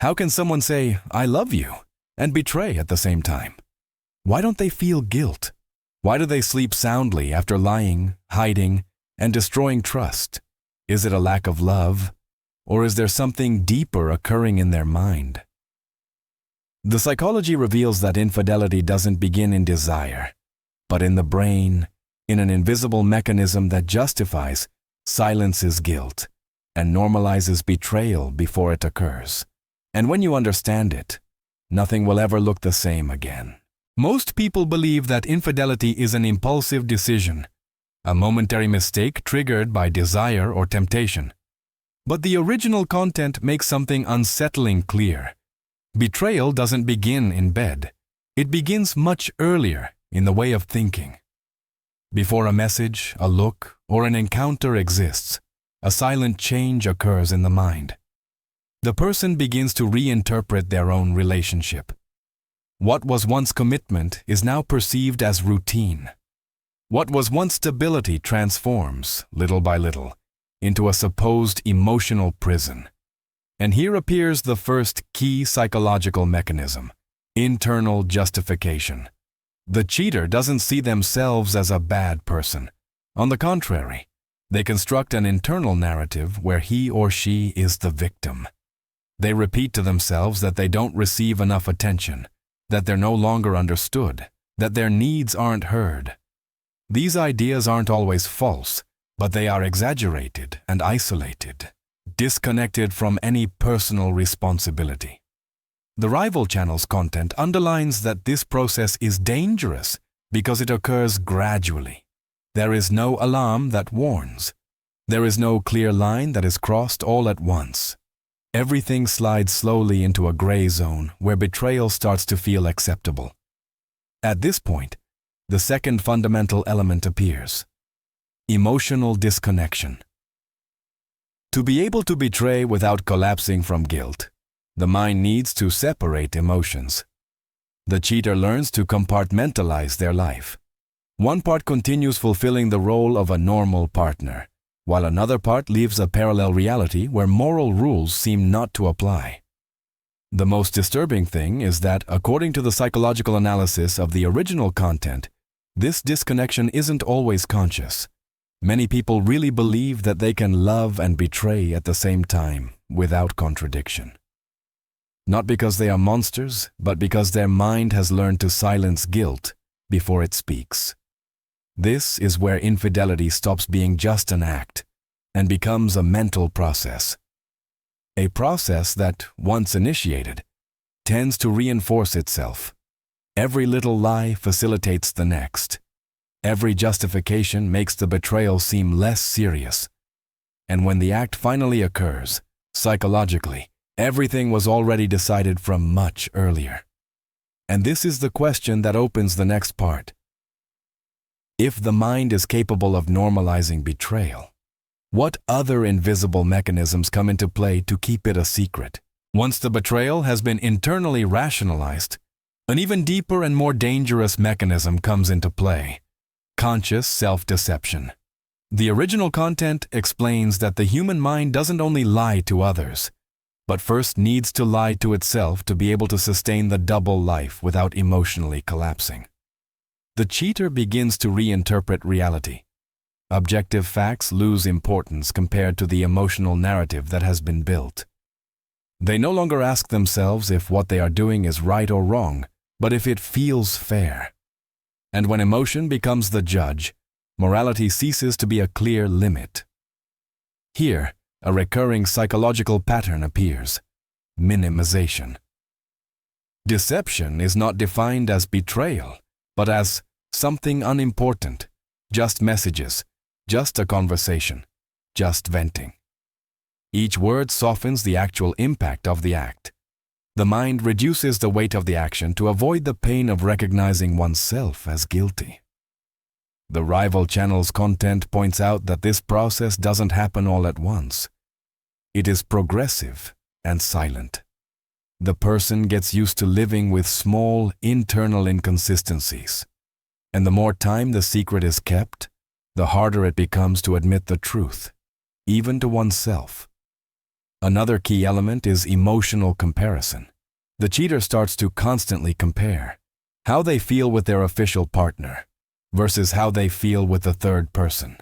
How can someone say, "I love you," and betray at the same time? Why don't they feel guilt? Why do they sleep soundly after lying, hiding, and destroying trust? Is it a lack of love, or is there something deeper occurring in their mind? The psychology reveals that infidelity doesn't begin in desire, but in the brain, in an invisible mechanism that justifies, silences guilt, and normalizes betrayal before it occurs. And when you understand it, nothing will ever look the same again. Most people believe that infidelity is an impulsive decision, a momentary mistake triggered by desire or temptation. But the original content makes something unsettling clear. Betrayal doesn't begin in bed. It begins much earlier in the way of thinking. Before a message, a look, or an encounter exists, a silent change occurs in the mind. The person begins to reinterpret their own relationship. What was once commitment is now perceived as routine. What was once stability transforms, little by little, into a supposed emotional prison. And here appears the first key psychological mechanism: internal justification. The cheater doesn't see themselves as a bad person. On the contrary, they construct an internal narrative where he or she is the victim. They repeat to themselves that they don't receive enough attention, that they're no longer understood, that their needs aren't heard. These ideas aren't always false, but they are exaggerated and isolated, disconnected from any personal responsibility. The rival channel's content underlines that this process is dangerous because it occurs gradually. There is no alarm that warns. There is no clear line that is crossed all at once. Everything slides slowly into a gray zone where betrayal starts to feel acceptable. At this point, the second fundamental element appears: emotional disconnection. To be able to betray without collapsing from guilt, the mind needs to separate emotions. The cheater learns to compartmentalize their life. One part continues fulfilling the role of a normal partner, while another part leaves a parallel reality where moral rules seem not to apply. The most disturbing thing is that, according to the psychological analysis of the original content, this disconnection isn't always conscious. Many people really believe that they can love and betray at the same time, without contradiction. Not because they are monsters, but because their mind has learned to silence guilt before it speaks. This is where infidelity stops being just an act and becomes a mental process. A process that, once initiated, tends to reinforce itself. Every little lie facilitates the next. Every justification makes the betrayal seem less serious. And when the act finally occurs, psychologically, everything was already decided from much earlier. And this is the question that opens the next part. If the mind is capable of normalizing betrayal, what other invisible mechanisms come into play to keep it a secret? Once the betrayal has been internally rationalized, an even deeper and more dangerous mechanism comes into play: conscious self-deception. The original content explains that the human mind doesn't only lie to others, but first needs to lie to itself to be able to sustain the double life without emotionally collapsing. The cheater begins to reinterpret reality. Objective facts lose importance compared to the emotional narrative that has been built. They no longer ask themselves if what they are doing is right or wrong, but if it feels fair. And when emotion becomes the judge, morality ceases to be a clear limit. Here, a recurring psychological pattern appears: minimization. Deception is not defined as betrayal, but as something unimportant, just messages, just a conversation, just venting. Each word softens the actual impact of the act. The mind reduces the weight of the action to avoid the pain of recognizing oneself as guilty. The rival channel's content points out that this process doesn't happen all at once. It is progressive and silent. The person gets used to living with small internal inconsistencies. And the more time the secret is kept, the harder it becomes to admit the truth, even to oneself. Another key element is emotional comparison. The cheater starts to constantly compare how they feel with their official partner versus how they feel with the third person.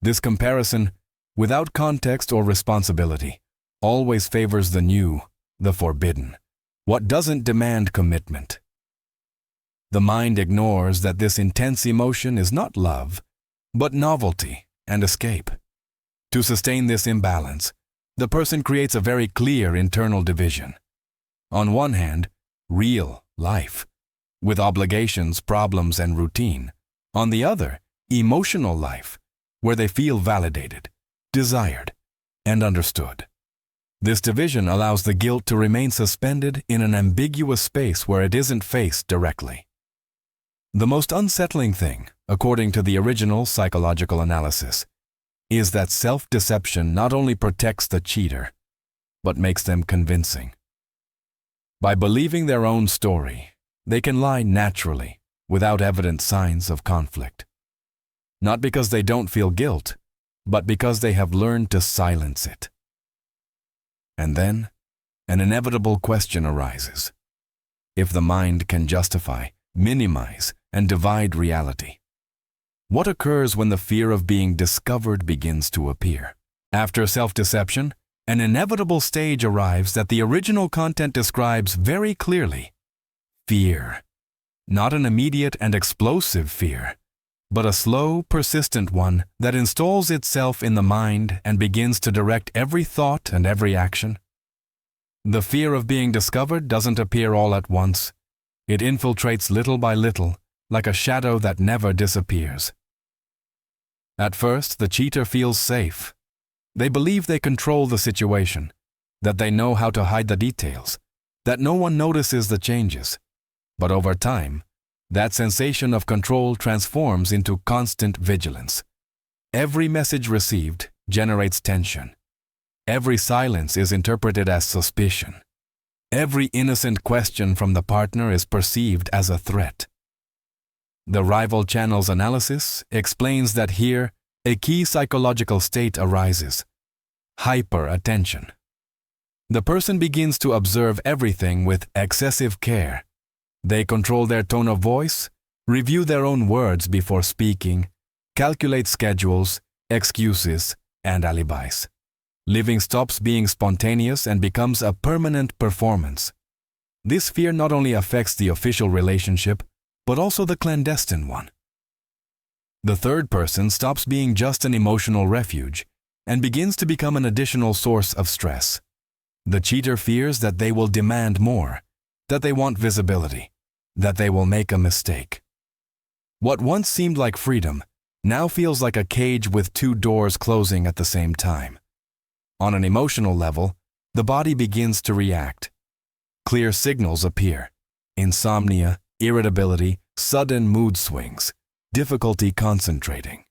This comparison, without context or responsibility, always favors the new, the forbidden, what doesn't demand commitment. The mind ignores that this intense emotion is not love, but novelty and escape. To sustain this imbalance, the person creates a very clear internal division. On one hand, real life, with obligations, problems, and routine. On the other, emotional life, where they feel validated, desired, and understood. This division allows the guilt to remain suspended in an ambiguous space where it isn't faced directly. The most unsettling thing, according to the original psychological analysis, is that self-deception not only protects the cheater, but makes them convincing. By believing their own story, they can lie naturally, without evident signs of conflict. Not because they don't feel guilt, but because they have learned to silence it. And then, an inevitable question arises. If the mind can justify, minimize, and divide reality, what occurs when the fear of being discovered begins to appear? After self-deception, an inevitable stage arrives that the original content describes very clearly. Fear. Not an immediate and explosive fear, but a slow, persistent one that installs itself in the mind and begins to direct every thought and every action. The fear of being discovered doesn't appear all at once. It infiltrates little by little, like a shadow that never disappears. At first, the cheater feels safe. They believe they control the situation, that they know how to hide the details, that no one notices the changes. But over time, that sensation of control transforms into constant vigilance. Every message received generates tension. Every silence is interpreted as suspicion. Every innocent question from the partner is perceived as a threat. The rival channel's analysis explains that here, a key psychological state arises: hyper-attention. The person begins to observe everything with excessive care. They control their tone of voice, review their own words before speaking, calculate schedules, excuses, and alibis. Living stops being spontaneous and becomes a permanent performance. This fear not only affects the official relationship, but also the clandestine one. The third person stops being just an emotional refuge and begins to become an additional source of stress. The cheater fears that they will demand more, that they want visibility, that they will make a mistake. What once seemed like freedom now feels like a cage with two doors closing at the same time. On an emotional level, the body begins to react. Clear signals appear: insomnia, irritability, sudden mood swings, difficulty concentrating.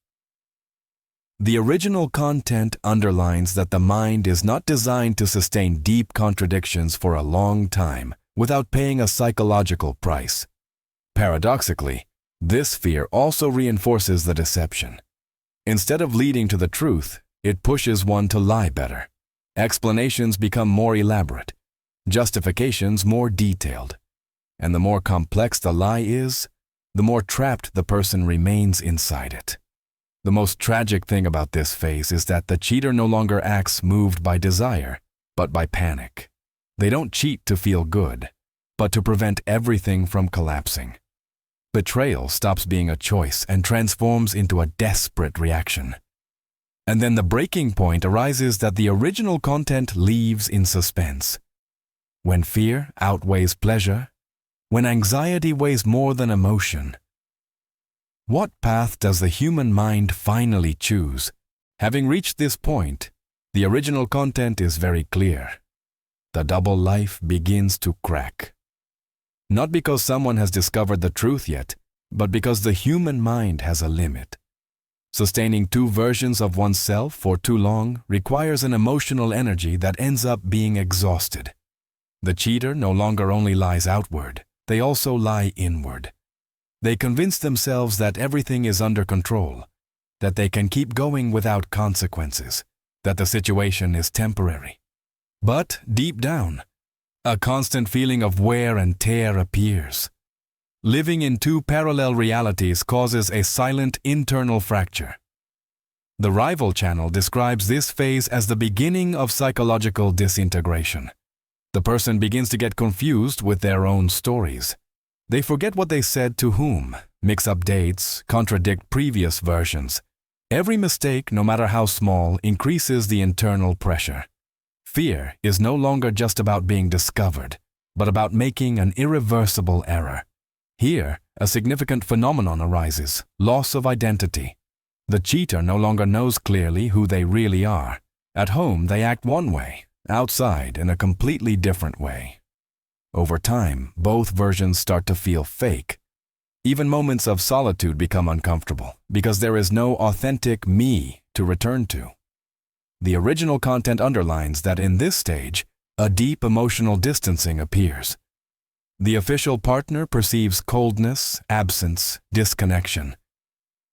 The original content underlines that the mind is not designed to sustain deep contradictions for a long time without paying a psychological price. Paradoxically, this fear also reinforces the deception. Instead of leading to the truth, it pushes one to lie better. Explanations become more elaborate, justifications more detailed. And the more complex the lie is, the more trapped the person remains inside it. The most tragic thing about this phase is that the cheater no longer acts moved by desire, but by panic. They don't cheat to feel good, but to prevent everything from collapsing. Betrayal stops being a choice and transforms into a desperate reaction. And then the breaking point arises that the original content leaves in suspense. When fear outweighs pleasure, when anxiety weighs more than emotion. What path does the human mind finally choose? Having reached this point, the original content is very clear. The double life begins to crack. Not because someone has discovered the truth yet, but because the human mind has a limit. Sustaining two versions of oneself for too long requires an emotional energy that ends up being exhausted. The cheater no longer only lies outward, they also lie inward. They convince themselves that everything is under control, that they can keep going without consequences, that the situation is temporary, But deep down, a constant feeling of wear and tear appears. Living in two parallel realities causes a silent internal fracture. The rival channel describes this phase as the beginning of psychological disintegration. The person begins to get confused with their own stories. They forget what they said to whom, mix up dates, contradict previous versions. Every mistake, no matter how small, increases the internal pressure. Fear is no longer just about being discovered, but about making an irreversible error. Here, a significant phenomenon arises: loss of identity. The cheater no longer knows clearly who they really are. At home, they act one way, outside in a completely different way. Over time, both versions start to feel fake. Even moments of solitude become uncomfortable because there is no authentic me to return to. The original content underlines that in this stage, a deep emotional distancing appears. The official partner perceives coldness, absence, disconnection.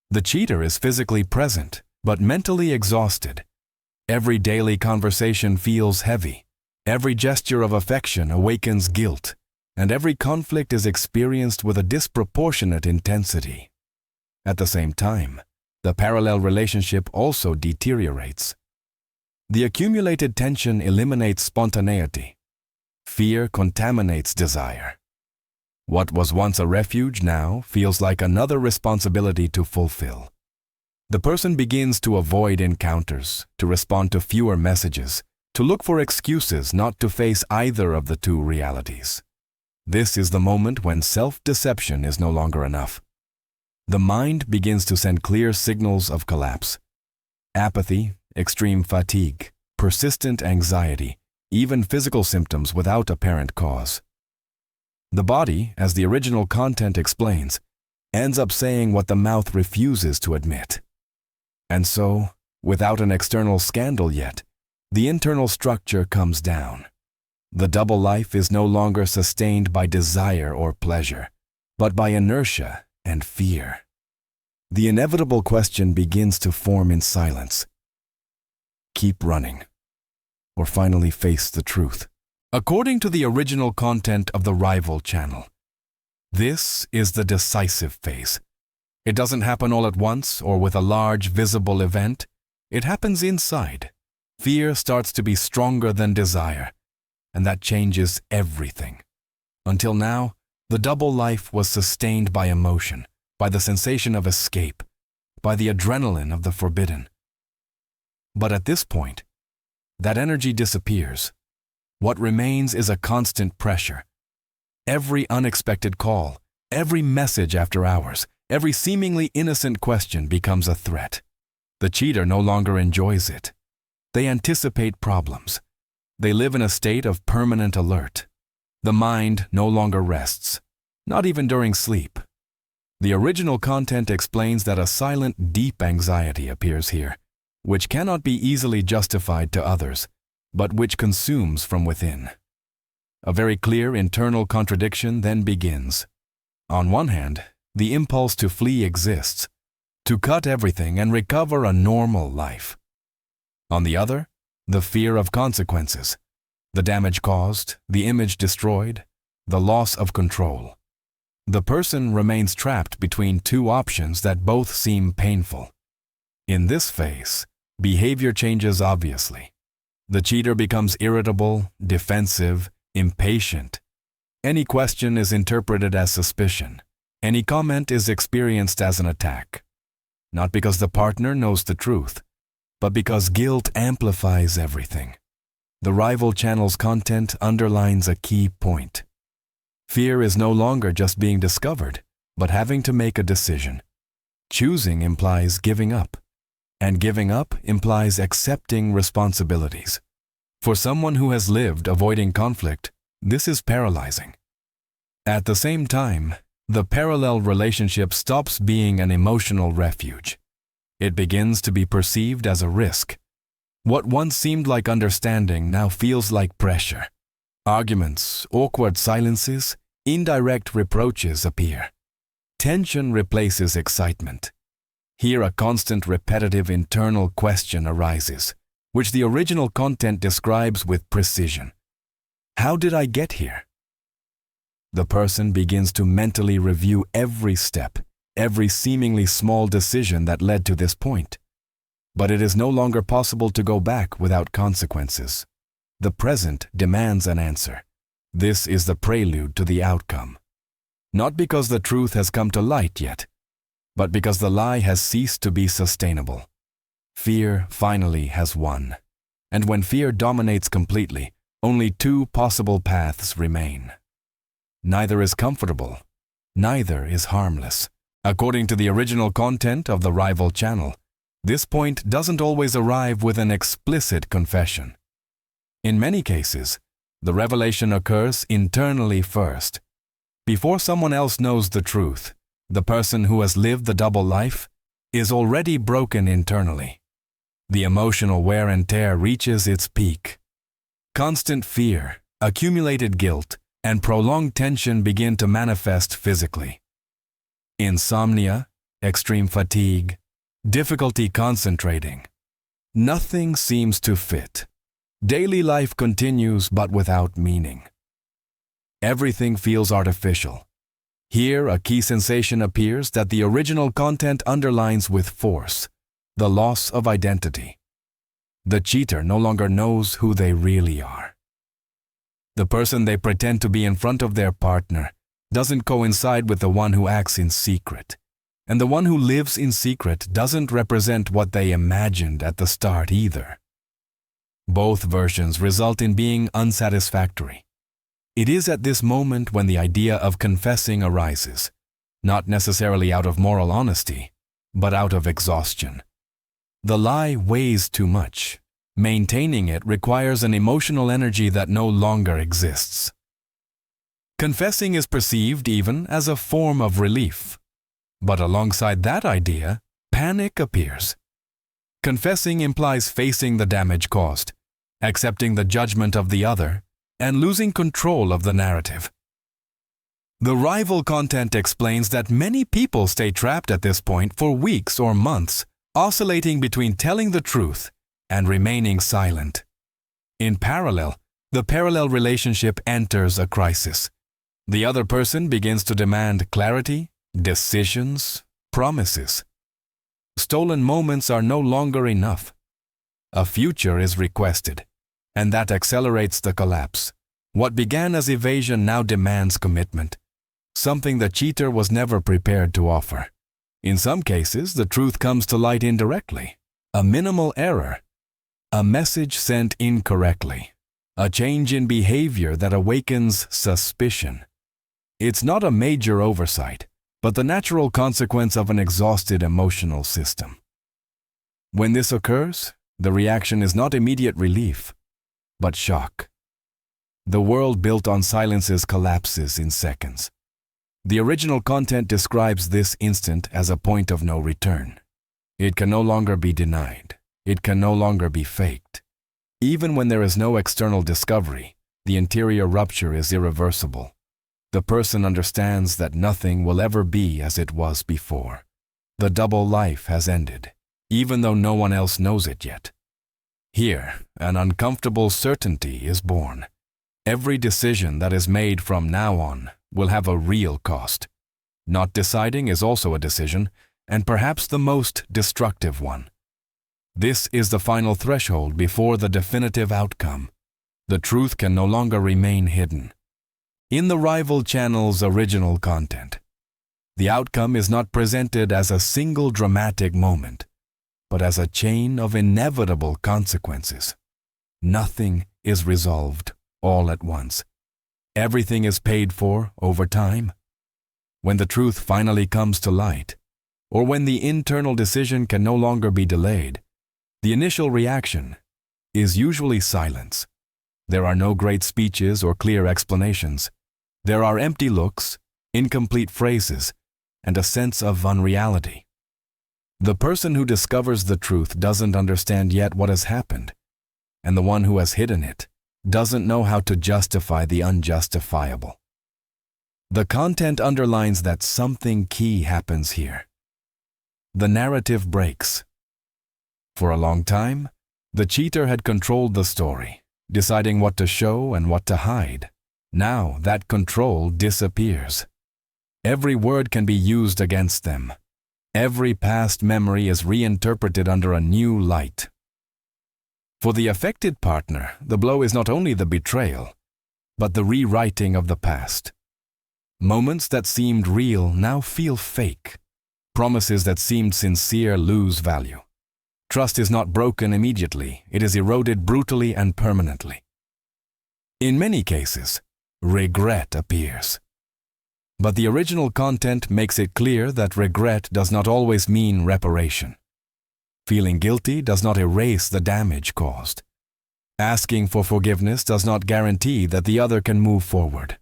The cheater is physically present, but mentally exhausted. Every daily conversation feels heavy. Every gesture of affection awakens guilt, and every conflict is experienced with a disproportionate intensity. At the same time, the parallel relationship also deteriorates. The accumulated tension eliminates spontaneity. Fear contaminates desire. What was once a refuge now feels like another responsibility to fulfill. The person begins to avoid encounters, to respond to fewer messages, to look for excuses not to face either of the two realities. This is the moment when self-deception is no longer enough. The mind begins to send clear signals of collapse. Apathy, extreme fatigue, persistent anxiety, even physical symptoms without apparent cause. The body, as the original content explains, ends up saying what the mouth refuses to admit. And so, without an external scandal yet, the internal structure comes down. The double life is no longer sustained by desire or pleasure, but by inertia and fear. The inevitable question begins to form in silence. Keep running, or finally face the truth. According to the original content of the rival channel, this is the decisive phase. It doesn't happen all at once or with a large visible event. It happens inside. Fear starts to be stronger than desire, and that changes everything. Until now, the double life was sustained by emotion, by the sensation of escape, by the adrenaline of the forbidden. But at this point, that energy disappears. What remains is a constant pressure. Every unexpected call, every message after hours, every seemingly innocent question becomes a threat. The cheater no longer enjoys it. They anticipate problems. They live in a state of permanent alert. The mind no longer rests, not even during sleep. The original content explains that a silent, deep anxiety appears here, which cannot be easily justified to others, but which consumes from within. A very clear internal contradiction then begins. On one hand, the impulse to flee exists, to cut everything and recover a normal life. On the other, the fear of consequences, the damage caused, the image destroyed, the loss of control. The person remains trapped between two options that both seem painful. In this phase, behavior changes obviously. The cheater becomes irritable, defensive, impatient. Any question is interpreted as suspicion. Any comment is experienced as an attack. Not because the partner knows the truth, but because guilt amplifies everything. The rival channel's content underlines a key point. Fear is no longer just being discovered, but having to make a decision. Choosing implies giving up, and giving up implies accepting responsibilities. For someone who has lived avoiding conflict, this is paralyzing. At the same time, the parallel relationship stops being an emotional refuge. It begins to be perceived as a risk. What once seemed like understanding now feels like pressure. Arguments, awkward silences, indirect reproaches appear. Tension replaces excitement. Here a constant repetitive internal question arises. which the original content describes with precision. How did I get here? The person begins to mentally review every step, every seemingly small decision that led to this point. But it is no longer possible to go back without consequences. The present demands an answer. This is the prelude to the outcome. Not because the truth has come to light yet, but because the lie has ceased to be sustainable. Fear finally has won. And when fear dominates completely, only two possible paths remain. Neither is comfortable, neither is harmless. According to the original content of the rival channel, this point doesn't always arrive with an explicit confession. In many cases, the revelation occurs internally first. Before someone else knows the truth, the person who has lived the double life is already broken internally. The emotional wear and tear reaches its peak. Constant fear, accumulated guilt, and prolonged tension begin to manifest physically. Insomnia, extreme fatigue, difficulty concentrating. Nothing seems to fit. Daily life continues but without meaning. Everything feels artificial. Here, a key sensation appears that the original content underlines with force: the loss of identity. The cheater no longer knows who they really are. The person they pretend to be in front of their partner doesn't coincide with the one who acts in secret. And the one who lives in secret doesn't represent what they imagined at the start either. Both versions result in being unsatisfactory. It is at this moment when the idea of confessing arises, not necessarily out of moral honesty, but out of exhaustion. The lie weighs too much. Maintaining it requires an emotional energy that no longer exists. Confessing is perceived even as a form of relief. But alongside that idea, panic appears. Confessing implies facing the damage caused, accepting the judgment of the other, and losing control of the narrative. The rival content explains that many people stay trapped at this point for weeks or months, oscillating between telling the truth and remaining silent. In parallel, the parallel relationship enters a crisis. The other person begins to demand clarity, decisions, promises. Stolen moments are no longer enough. A future is requested, and that accelerates the collapse. What began as evasion now demands commitment, something the cheater was never prepared to offer. In some cases, the truth comes to light indirectly. A minimal error, a message sent incorrectly, a change in behavior that awakens suspicion. It's not a major oversight, but the natural consequence of an exhausted emotional system. When this occurs, the reaction is not immediate relief, but shock. The world built on silences collapses in seconds. The original content describes this instant as a point of no return. It can no longer be denied. It can no longer be faked. Even when there is no external discovery, the interior rupture is irreversible. The person understands that nothing will ever be as it was before. The double life has ended, even though no one else knows it yet. Here, an uncomfortable certainty is born. Every decision that is made from now on will have a real cost. Not deciding is also a decision, and perhaps the most destructive one. This is the final threshold before the definitive outcome. The truth can no longer remain hidden. In the rival channel's original content, the outcome is not presented as a single dramatic moment, but as a chain of inevitable consequences. Nothing is resolved all at once. Everything is paid for over time. When the truth finally comes to light, or when the internal decision can no longer be delayed, the initial reaction is usually silence. There are no great speeches or clear explanations. There are empty looks, incomplete phrases, and a sense of unreality. The person who discovers the truth doesn't understand yet what has happened, and the one who has hidden it doesn't know how to justify the unjustifiable. The content underlines that something key happens here. The narrative breaks. For a long time, The cheater had controlled the story, deciding what to show and what to hide. Now that control disappears. Every word can be used against them. Every past memory is reinterpreted under a new light. For the affected partner, the blow is not only the betrayal, but the rewriting of the past. Moments that seemed real now feel fake. Promises that seemed sincere lose value. Trust is not broken immediately, it is eroded brutally and permanently. In many cases, regret appears. But the original content makes it clear that regret does not always mean reparation. Feeling guilty does not erase the damage caused. Asking for forgiveness does not guarantee that the other can move forward.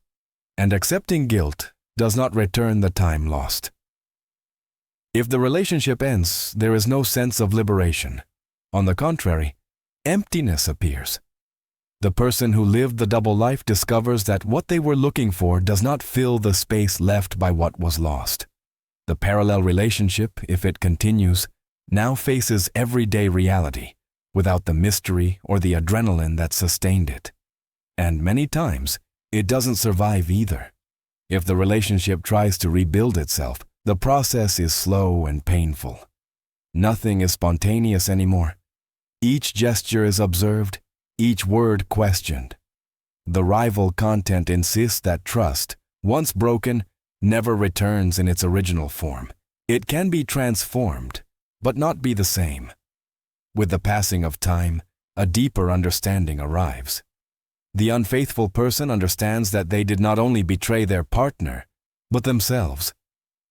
And accepting guilt does not return the time lost. If the relationship ends, there is no sense of liberation. On the contrary, emptiness appears. The person who lived the double life discovers that what they were looking for does not fill the space left by what was lost. The parallel relationship, if it continues, now faces everyday reality, without the mystery or the adrenaline that sustained it. And many times, it doesn't survive either. If the relationship tries to rebuild itself, the process is slow and painful. Nothing is spontaneous anymore. Each gesture is observed, each word questioned. The rival content insists that trust, once broken, never returns in its original form. It can be transformed, but not be the same. With the passing of time, a deeper understanding arrives. The unfaithful person understands that they did not only betray their partner, but themselves.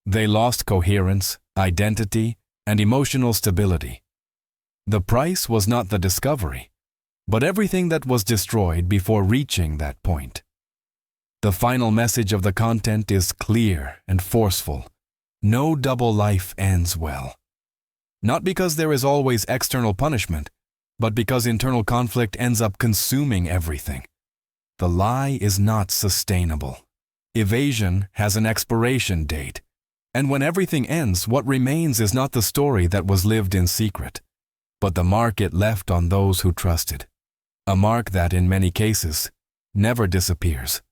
They lost coherence, identity, and emotional stability. The price was not the discovery, but everything that was destroyed before reaching that point. The final message of the content is clear and forceful. No double life ends well. Not because there is always external punishment, but because internal conflict ends up consuming everything. The lie is not sustainable. Evasion has an expiration date, and when everything ends, what remains is not the story that was lived in secret, but the mark it left on those who trusted. A mark that, in many cases, never disappears.